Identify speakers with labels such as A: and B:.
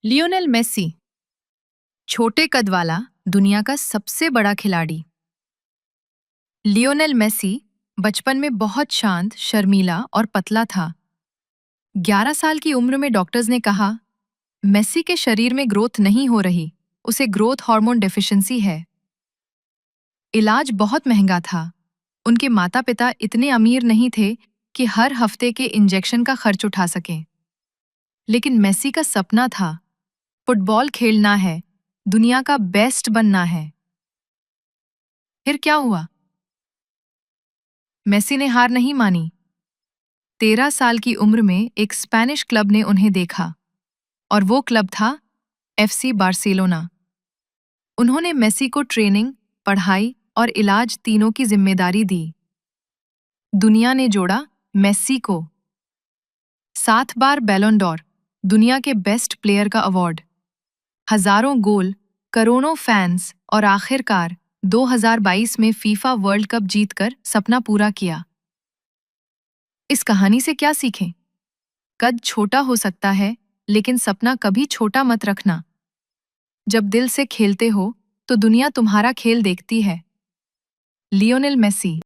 A: Lionel Messi, छोटे कद वाला दुनिया का सबसे बड़ा खिलाड़ी। लियोनेल मेसी बचपन में बहुत शांत, शर्मीला और पतला था। 11 साल की उम्र में डॉक्टर्स ने कहा, मेसी के शरीर में ग्रोथ नहीं हो रही, उसे ग्रोथ हार्मोन डेफिशिएंसी है। इलाज बहुत महंगा था। उनके माता-पिता इतने अमीर नहीं थे कि हर हफ्ते के इंजेक्शन का खर्च उठा सकें। लेकिन मेसी का सपना था, फुटबॉल खेलना है, दुनिया का बेस्ट बनना है। फिर क्या हुआ? मेसी ने हार नहीं मानी। 13 साल की उम्र में एक स्पेनिश क्लब ने उन्हें देखा और वो क्लब था एफसी बार्सिलोना। उन्होंने मेसी को ट्रेनिंग, पढ़ाई और इलाज तीनों की जिम्मेदारी दी। दुनिया ने जोड़ा मेसी को। 7 बार बैलोन डॉर, दुनिया के बेस्ट प्लेयर का अवार्ड, हजारों गोल, करोड़ों फैंस और आखिरकार 2022 में फीफा वर्ल्ड कप जीतकर सपना पूरा किया। इस कहानी से क्या सीखें? कद छोटा हो सकता है, लेकिन सपना कभी छोटा मत रखना। जब दिल से खेलते हो, तो दुनिया तुम्हारा खेल देखती है। Lionel Messi.